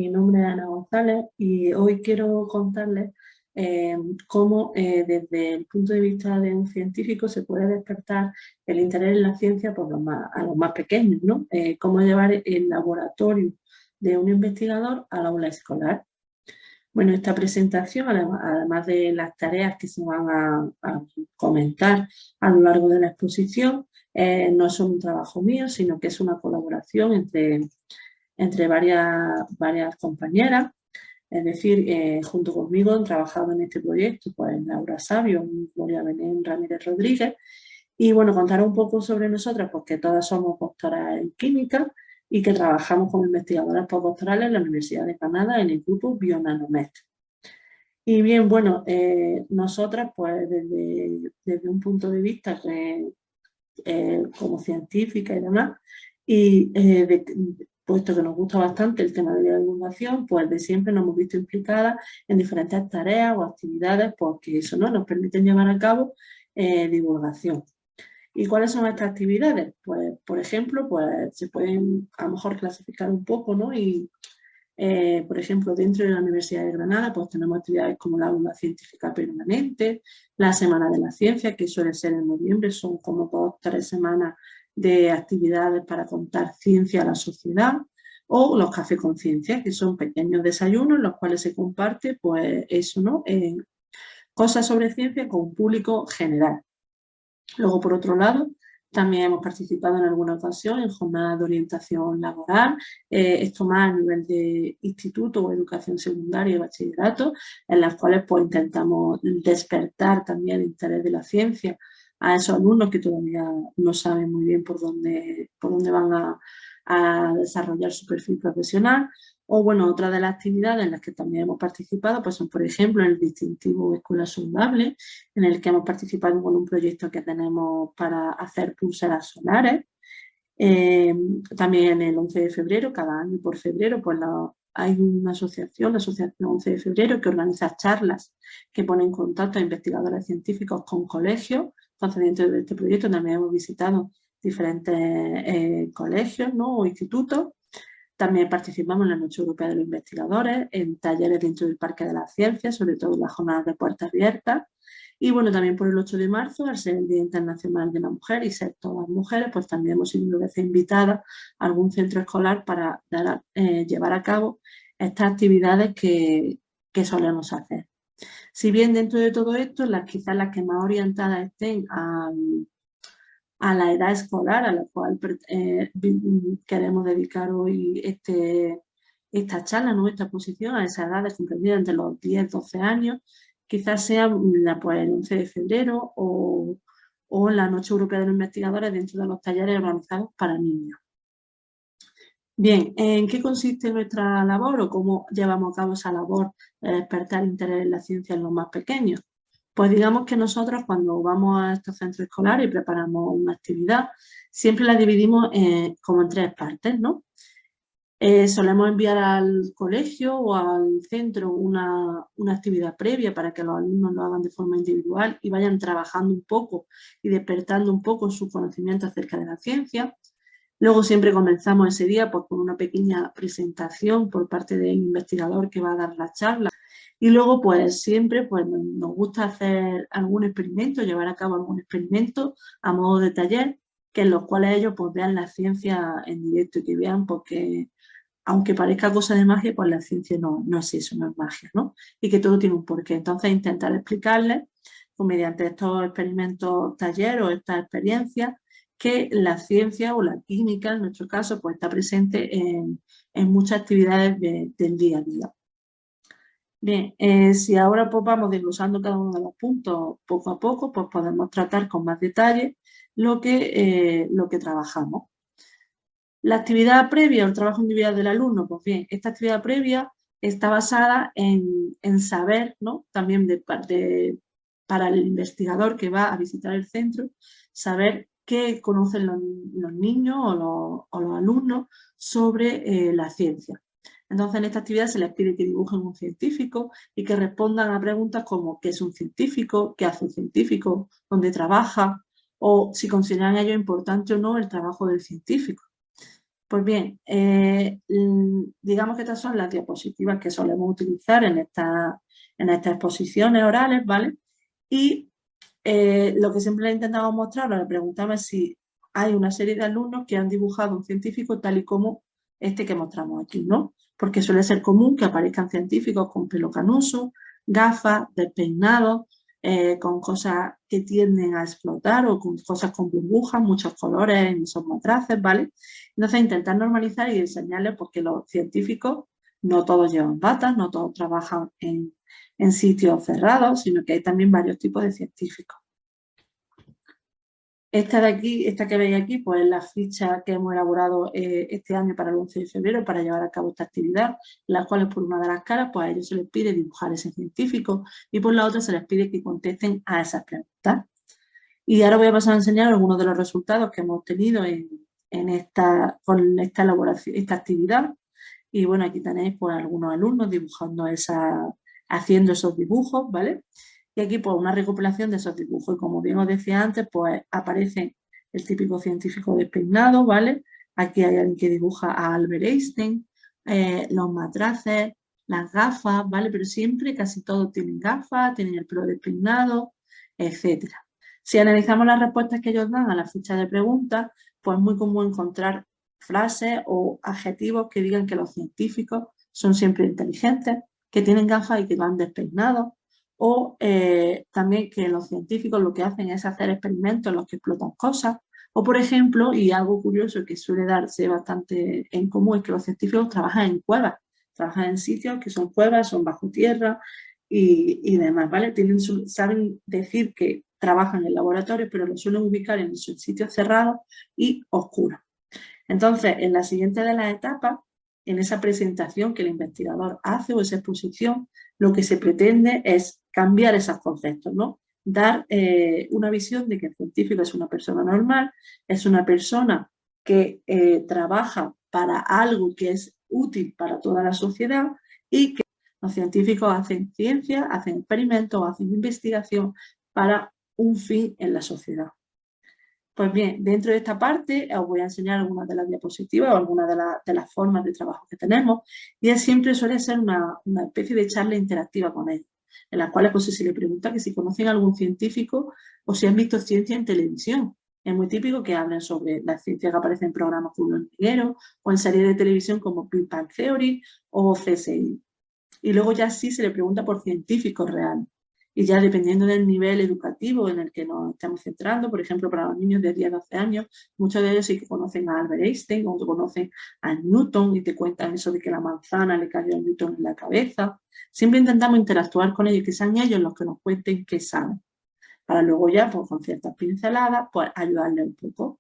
Mi nombre es Ana González y hoy quiero contarles cómo desde el punto de vista de un científico se puede despertar el interés en la ciencia por a los más pequeños, ¿no? Cómo llevar el laboratorio de un investigador al aula escolar. Bueno, esta presentación, además de las tareas que se van a comentar a lo largo de la exposición, no es un trabajo mío, sino que es una colaboración entre varias compañeras. Es decir, junto conmigo han trabajado en este proyecto pues Laura Sabio, Gloria Belén Ramírez Rodríguez. Y bueno, contar un poco sobre nosotras, porque todas somos doctoras en química y que trabajamos como investigadoras postdoctorales en la Universidad de Granada en el grupo Bionanomet. Y bien, bueno, nosotras pues desde un punto de vista como científica y demás, y puesto que nos gusta bastante el tema de la divulgación, pues de siempre nos hemos visto implicadas en diferentes tareas o actividades porque eso, ¿no?, nos permiten llevar a cabo divulgación. ¿Y cuáles son estas actividades? Pues, por ejemplo, pues se pueden a lo mejor clasificar un poco, ¿no? Y, por ejemplo, dentro de la Universidad de Granada, pues tenemos actividades como la aula científica permanente, la Semana de la Ciencia, que suele ser en noviembre, son como 2 o 3 semanas de actividades para contar ciencia a la sociedad, o los cafés con ciencia, que son pequeños desayunos en los cuales se comparte, pues eso, ¿no?, cosas sobre ciencia con un público general. Luego, por otro lado, también hemos participado en alguna ocasión en jornadas de orientación laboral, esto más a nivel de instituto o educación secundaria y bachillerato, en las cuales pues intentamos despertar también el interés de la ciencia a esos alumnos que todavía no saben muy bien por dónde van a desarrollar su perfil profesional. O bueno, otra de las actividades en las que también hemos participado pues son, por ejemplo, en el distintivo Escuela Saludable, en el que hemos participado con un proyecto que tenemos para hacer pulseras solares. También el 11 de febrero, cada año por febrero, pues hay una asociación, la Asociación 11 de Febrero, que organiza charlas que pone en contacto a investigadores científicos con colegios. Entonces, dentro de este proyecto también hemos visitado diferentes colegios, ¿no?, o institutos. También participamos en la Noche Europea de los Investigadores, en talleres dentro del Parque de las Ciencias, sobre todo en las jornadas de puertas abiertas. Y bueno, también por el 8 de marzo, al ser el Día Internacional de la Mujer y ser todas mujeres, pues también hemos sido una vez invitadas a algún centro escolar para llevar a cabo estas actividades que solemos hacer. Si bien dentro de todo esto, quizás las que más orientadas estén a la edad escolar a la cual queremos dedicar hoy esta charla, ¿no?, esta exposición, a esa edad comprendida entre los 10-12 años, quizás sea pues, el 11 de febrero o la Noche Europea de los Investigadores dentro de los talleres organizados para niños. Bien, ¿en qué consiste nuestra labor o cómo llevamos a cabo esa labor de despertar interés en la ciencia en los más pequeños? Pues digamos que nosotros cuando vamos a estos centros escolares y preparamos una actividad, siempre la dividimos como en 3 partes, ¿no? Solemos enviar al colegio o al centro una actividad previa para que los alumnos lo hagan de forma individual y vayan trabajando un poco y despertando un poco su conocimiento acerca de la ciencia. Luego siempre comenzamos ese día pues, con una pequeña presentación por parte del investigador que va a dar la charla. Y luego, pues siempre pues, nos gusta hacer algún experimento, llevar a cabo algún experimento a modo de taller, que en los cuales ellos pues, vean la ciencia en directo y que vean porque, aunque parezca cosa de magia, pues la ciencia no es eso, no es magia, ¿no? Y que todo tiene un porqué. Entonces, intentar explicarles, pues, mediante estos experimentos taller o estas experiencias, que la ciencia o la química, en nuestro caso, pues está presente en muchas actividades del día a día. Bien, si ahora pues vamos desglosando cada uno de los puntos poco a poco, pues podemos tratar con más detalle lo que trabajamos. La actividad previa o el trabajo individual del alumno, pues bien, esta actividad previa está basada en saber, ¿no?, también para el investigador que va a visitar el centro, saber qué conocen los niños o los alumnos sobre la ciencia. Entonces, en esta actividad se les pide que dibujen un científico y que respondan a preguntas como ¿qué es un científico?, ¿qué hace un científico?, ¿dónde trabaja?, o si consideran ello importante o no el trabajo del científico. Pues bien, digamos que estas son las diapositivas que solemos utilizar en estas exposiciones orales, ¿vale? Y lo que siempre le intentamos mostrar, le preguntamos si hay una serie de alumnos que han dibujado un científico tal y como este que mostramos aquí, ¿no? Porque suele ser común que aparezcan científicos con pelo canoso, gafas, despeinados, con cosas que tienden a explotar o con cosas con burbujas, muchos colores en esos matraces, ¿vale? Entonces intentar normalizar y enseñarles porque los científicos no todos llevan batas, no todos trabajan en sitios cerrados, sino que hay también varios tipos de científicos. Esta de aquí, esta que veis aquí, pues es la ficha que hemos elaborado este año para el 11 de febrero para llevar a cabo esta actividad, las cuales por una de las caras, pues a ellos se les pide dibujar ese científico y por la otra se les pide que contesten a esas preguntas. Y ahora voy a pasar a enseñar algunos de los resultados que hemos obtenido con esta elaboración, esta actividad. Y bueno, aquí tenéis pues algunos alumnos dibujando haciendo esos dibujos, ¿vale? Y aquí pues una recopilación de esos dibujos. Y como bien os decía antes, pues aparece el típico científico despeinado, ¿vale? Aquí hay alguien que dibuja a Albert Einstein, los matraces, las gafas, ¿vale? Pero siempre casi todos tienen gafas, tienen el pelo despeinado, etcétera. Si analizamos las respuestas que ellos dan a la ficha de preguntas, pues es muy común encontrar frases o adjetivos que digan que los científicos son siempre inteligentes, que tienen gafas y que van despeinados, o también que los científicos lo que hacen es hacer experimentos en los que explotan cosas, o por ejemplo, y algo curioso que suele darse bastante en común es que los científicos trabajan en cuevas, trabajan en sitios que son cuevas, son bajo tierra y demás, ¿vale? Saben decir que trabajan en laboratorios, pero lo suelen ubicar en sitios cerrados y oscuros. Entonces, en la siguiente de las etapas, en esa presentación que el investigador hace o esa exposición, lo que se pretende es cambiar esos conceptos, ¿no? Dar una visión de que el científico es una persona normal, es una persona que trabaja para algo que es útil para toda la sociedad y que los científicos hacen ciencia, hacen experimentos, hacen investigación para un fin en la sociedad. Pues bien, dentro de esta parte os voy a enseñar algunas de las diapositivas o algunas de las formas de trabajo que tenemos y siempre suele ser una especie de charla interactiva con ellos, en las cuales pues, se les pregunta que si conocen a algún científico o si han visto ciencia en televisión. Es muy típico que hablen sobre la ciencia que aparece en programas como El Hormiguero o en series de televisión como Big Bang Theory o CSI. Y luego ya sí se le pregunta por científicos reales. Y ya dependiendo del nivel educativo en el que nos estamos centrando, por ejemplo, para los niños de 10 a 12 años, muchos de ellos sí que conocen a Albert Einstein o conocen a Newton y te cuentan eso de que la manzana le cayó a Newton en la cabeza. Siempre intentamos interactuar con ellos, que sean ellos los que nos cuenten qué saben, para luego ya, pues, con ciertas pinceladas, pues ayudarles un poco.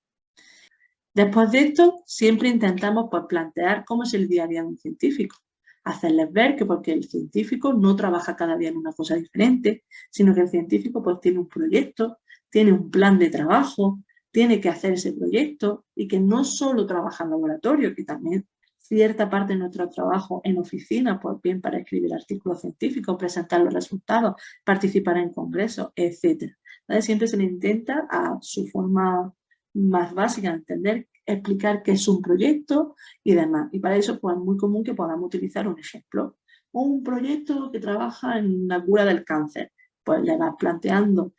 Después de esto, siempre intentamos pues, plantear cómo es el día a día de un científico. Hacerles ver que porque el científico no trabaja cada día en una cosa diferente, sino que el científico pues, tiene un proyecto, tiene un plan de trabajo, tiene que hacer ese proyecto y que no solo trabaja en laboratorio, que también cierta parte de nuestro trabajo en oficina, pues bien para escribir artículos científicos, presentar los resultados, participar en congresos, etc. Entonces siempre se le intenta a su forma más básica, entender, explicar qué es un proyecto y demás. Y para eso pues, es muy común que podamos utilizar un ejemplo. Un proyecto que trabaja en la cura del cáncer. Pues le vas planteando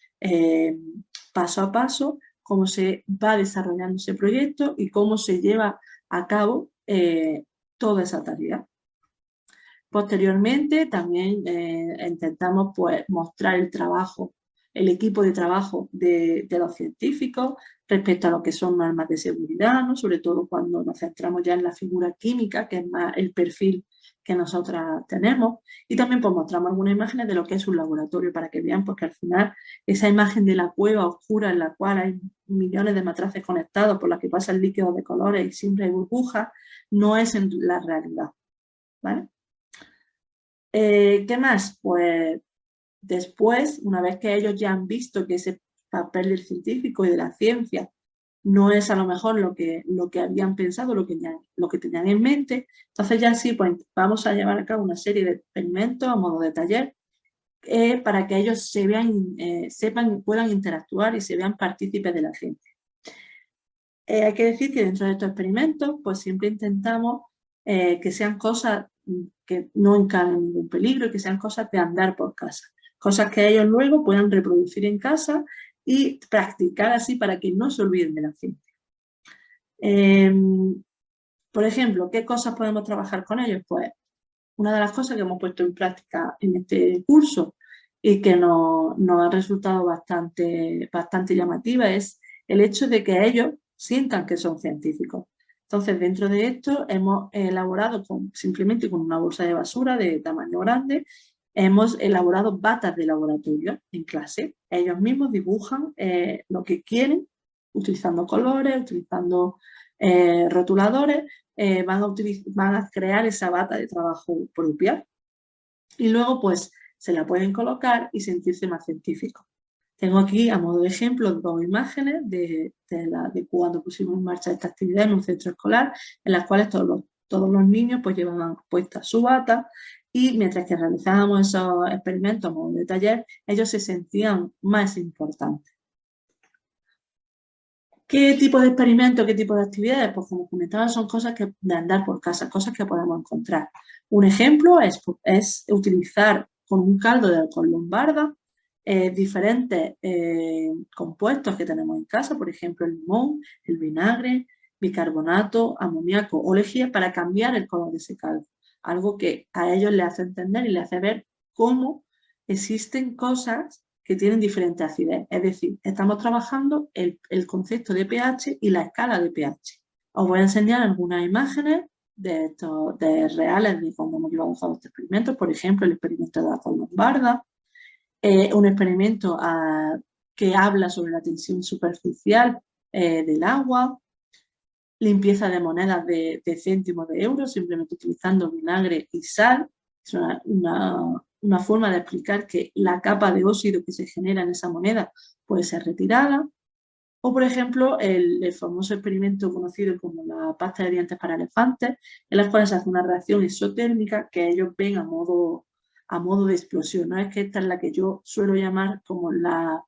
paso a paso cómo se va desarrollando ese proyecto y cómo se lleva a cabo toda esa tarea. Posteriormente también intentamos pues, mostrar el trabajo, el equipo de trabajo de los científicos respecto a lo que son normas de seguridad, ¿no? Sobre todo cuando nos centramos ya en la figura química, que es más el perfil que nosotras tenemos. Y también pues, mostramos algunas imágenes de lo que es un laboratorio para que vean porque al final esa imagen de la cueva oscura en la cual hay millones de matraces conectados por las que pasan líquidos de colores y siempre hay burbujas, no es en la realidad, ¿vale? ¿Qué más? Pues después, una vez que ellos ya han visto que ese papel del científico y de la ciencia no es a lo mejor lo que habían pensado, lo que tenían en mente, entonces ya sí, pues vamos a llevar a cabo una serie de experimentos a modo de taller para que ellos se vean, sepan, puedan interactuar y se vean partícipes de la ciencia. Hay que decir que dentro de estos experimentos, pues siempre intentamos que sean cosas que no encarnen ningún peligro y que sean cosas de andar por casa. Cosas que ellos luego puedan reproducir en casa y practicar así para que no se olviden de la ciencia. Por ejemplo, ¿qué cosas podemos trabajar con ellos? Pues una de las cosas que hemos puesto en práctica en este curso y que nos ha resultado bastante llamativa es el hecho de que ellos sientan que son científicos. Entonces, dentro de esto hemos elaborado simplemente con una bolsa de basura de tamaño grande, hemos elaborado batas de laboratorio en clase. Ellos mismos dibujan lo que quieren, utilizando colores, utilizando rotuladores, van a crear esa bata de trabajo propia y luego pues se la pueden colocar y sentirse más científicos. Tengo aquí a modo de ejemplo 2 imágenes de cuando pusimos en marcha esta actividad en un centro escolar en las cuales todos los niños pues llevaban puesta su bata y mientras que realizábamos esos experimentos a modo de taller ellos se sentían más importantes. ¿Qué tipo de experimentos, qué tipo de actividades? Pues como comentaba, son cosas de andar por casa, cosas que podemos encontrar. Un ejemplo es utilizar con un caldo de alcohol lombarda diferentes compuestos que tenemos en casa, por ejemplo el limón, el vinagre, bicarbonato, amoníaco o lejía para cambiar el color de ese caldo. Algo que a ellos les hace entender y les hace ver cómo existen cosas que tienen diferente acidez. Es decir, estamos trabajando el concepto de pH y la escala de pH. Os voy a enseñar algunas imágenes de reales de cuando hemos llevado a cabo estos experimentos. Por ejemplo, el experimento de la alcohol lombarda, un experimento que habla sobre la tensión superficial del agua, limpieza de monedas de céntimos de euros, simplemente utilizando vinagre y sal. Es una forma de explicar que la capa de óxido que se genera en esa moneda puede ser retirada. O, por ejemplo, el famoso experimento conocido como la pasta de dientes para elefantes, en las cuales se hace una reacción isotérmica que ellos ven a modo de explosión. No es que esta es la que yo suelo llamar como la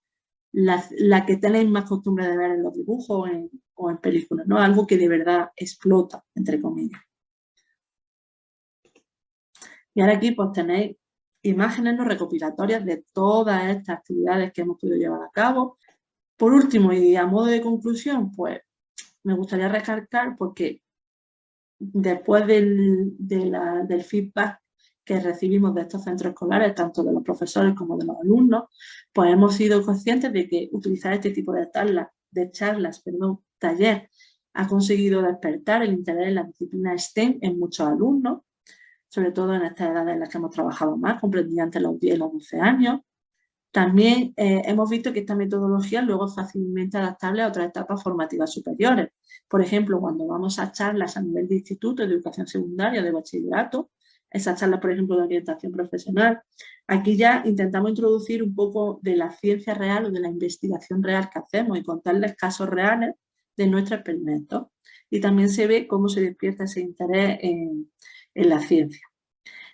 que tenéis más costumbre de ver en los dibujos o en películas, ¿no? Algo que de verdad explota, entre comillas. Y ahora aquí pues tenéis imágenes no recopilatorias de todas estas actividades que hemos podido llevar a cabo. Por último, y a modo de conclusión, pues me gustaría recalcar porque después del feedback que recibimos de estos centros escolares, tanto de los profesores como de los alumnos, pues hemos sido conscientes de que utilizar este tipo de charlas, taller, ha conseguido despertar el interés en la disciplina STEM en muchos alumnos, sobre todo en estas edades en las que hemos trabajado más, comprendidas entre los 10 y los 12 años. También hemos visto que esta metodología luego es fácilmente adaptable a otras etapas formativas superiores. Por ejemplo, cuando vamos a charlas a nivel de instituto, de educación secundaria, de bachillerato, esas charlas, por ejemplo, de orientación profesional, aquí ya intentamos introducir un poco de la ciencia real o de la investigación real que hacemos y contarles casos reales de nuestros experimentos. Y también se ve cómo se despierta ese interés en la ciencia.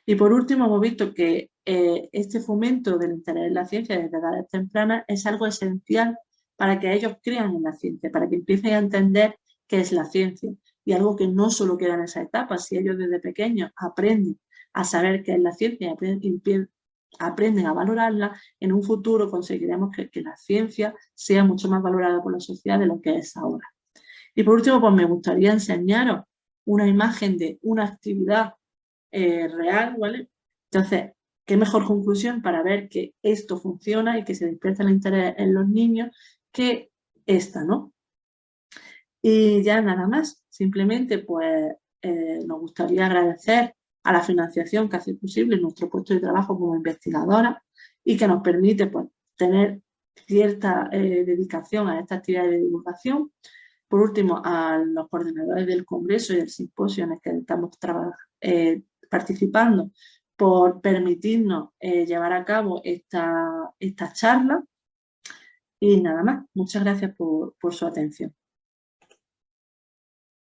Y por último, hemos visto que este fomento del interés en la ciencia desde edades tempranas es algo esencial para que ellos crean en la ciencia, para que empiecen a entender qué es la ciencia. Y algo que no solo queda en esa etapa, si ellos desde pequeños aprenden a saber qué es la ciencia y aprenden a valorarla, en un futuro conseguiremos que la ciencia sea mucho más valorada por la sociedad de lo que es ahora. Y por último, pues me gustaría enseñaros una imagen de una actividad real, ¿vale? Entonces, qué mejor conclusión para ver que esto funciona y que se despierta el interés en los niños que esta, ¿no? Y ya nada más, simplemente pues nos gustaría agradecer a la financiación que hace posible nuestro puesto de trabajo como investigadora y que nos permite pues tener cierta dedicación a esta actividad de divulgación. Por último, a los coordinadores del congreso y del simposio en el que estamos participando por permitirnos llevar a cabo esta charla. Y nada más, muchas gracias por su atención.